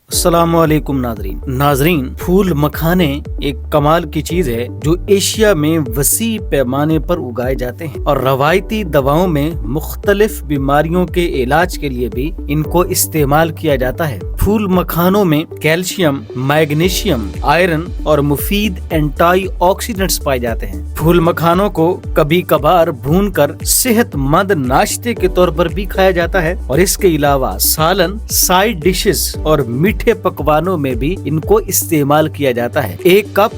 अस्सलाम वालेकुम नाजरीन, फूल मखाने एक कमाल की चीज है जो एशिया में वसी पैमाने पर उगाए जाते हैं और रवायती दवाओं में मुख्तलिफ बीमारियों के इलाज के लिए भी इनको इस्तेमाल किया जाता है। फूल मखानों में कैल्शियम, मैग्नीशियम, आयरन और मुफीद एंटी ऑक्सीडेंट्स पाए जाते हैं। फूल मखानों को कभी कभार भूनकर सेहतमंद नाश्ते के तौर पर भी खाया जाता है और इसके अलावा सालन, साइड डिशेस और मीठे पकवानों में भी इनको इस्तेमाल किया जाता है। एक कप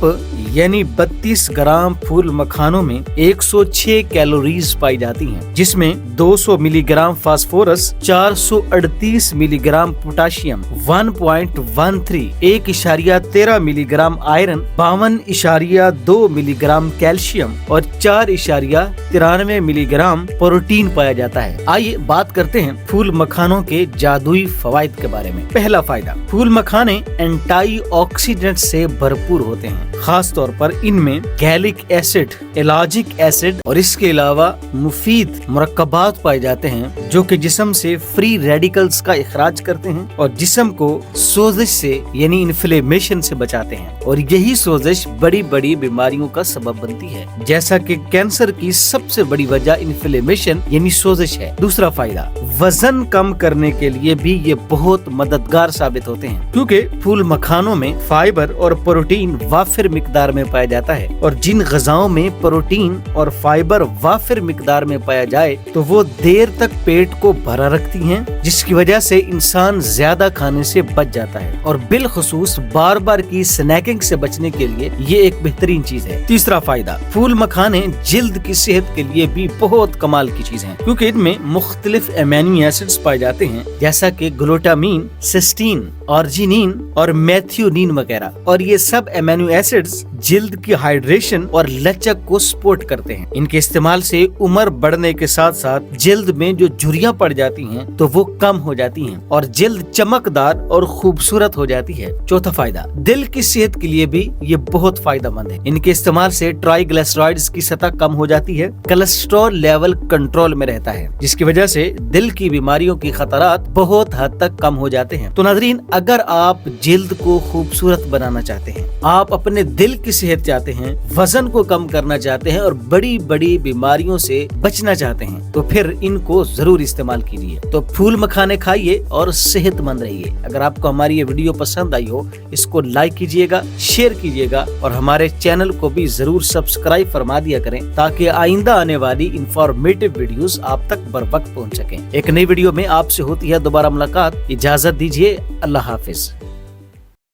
यानी 32 ग्राम फूल मखानों में 106 कैलोरीज पाई जाती हैं, जिसमें 200 milligram phosphorus, 438 milligram potassium, 1.13 1.13 milligram iron, 52.2 milligram calcium और 4.93 मिलीग्राम प्रोटीन पाया जाता है। आइए बात करते हैं फूल मखानों के जादुई फवाइद के बारे में। पहला फायदा, फूल मखाने एंटी ऑक्सीडेंट से भरपूर होते हैं। खास तौर पर इनमें गैलिक एसिड, एलाजिक एसिड और इसके अलावा मुफीद मुरक्कबात पाए जाते हैं जो कि जिस्म से फ्री रेडिकल्स का इखराज करते हैं और जिस्म को सोजिश से यानी इन्फ्लेमेशन से बचाते हैं और यही सोजिश बड़ी बड़ी बीमारियों का सबब बनती है, जैसा कि कैंसर की सबसे बड़ी वजह इन्फ्लेमेशन यानी सोजिश है। दूसरा फायदा, वजन कम करने के लिए भी ये बहुत मददगार साबित होते हैं क्योंकि फूल मखानों में फाइबर और प्रोटीन वाफिर मिकदार में पाया जाता है और जिन ग़िज़ाओं में प्रोटीन और फाइबर वाफिर मिकदार में पाया जाए तो वो देर तक पेट को भरा रखती हैं, जिसकी वजह से इंसान ज्यादा खाने से बच जाता है और बिलखुसूस बार बार की स्नैकिंग से बचने के लिए ये एक बेहतरीन चीज है। तीसरा फायदा, फूल मखाने जिल्द की सेहत के लिए भी बहुत कमाल की चीज है क्योंकि इनमें मुख्तलिफ एमिनो एसिड्स पाए जाते हैं जैसा कि ग्लूटामीन, सिस्टीन, आर्जिनिन और मेथियोनिन वगैरह, और ये सब एमिनो एसिड्स जिल्द की हाइड्रेशन और लचक को सपोर्ट करते हैं। इनके इस्तेमाल से उम्र बढ़ने के साथ साथ जिल्द में जो झुर्रियां पड़ जाती हैं तो वो कम हो जाती हैं और जिल्द चमकदार और खूबसूरत हो जाती है। चौथा फायदा, दिल की सेहत के लिए भी ये बहुत फायदेमंद है। इनके इस्तेमाल से ट्राइग्लिसराइड्स की सतह कम हो जाती है, कोलेस्ट्रॉल लेवल कंट्रोल में रहता है, जिसकी वजह से दिल की बीमारियों की खतरात बहुत हद तक कम हो जाते हैं। तो नाज़रीन, अगर आप जिल्द को खूबसूरत बनाना चाहते हैं, आप अपने दिल की सेहत चाहते हैं, वजन को कम करना चाहते हैं और बड़ी बड़ी बीमारियों से बचना चाहते हैं तो फिर इनको जरूर इस्तेमाल कीजिए। तो फूल मखाने खाइए और सेहतमंद रहिए। अगर आपको हमारी ये वीडियो पसंद आई हो, इसको लाइक कीजिएगा, शेयर कीजिएगा और हमारे चैनल को भी जरूर सब्सक्राइब फरमा दिया करें ताकि आइंदा आने वाली इंफॉर्मेटिव वीडियोस आप तक बर वक्त पहुंच सकें। एक नई वीडियो में आपसे होती है दोबारा मुलाकात। इजाजत दीजिए, अल्लाह हाफिज।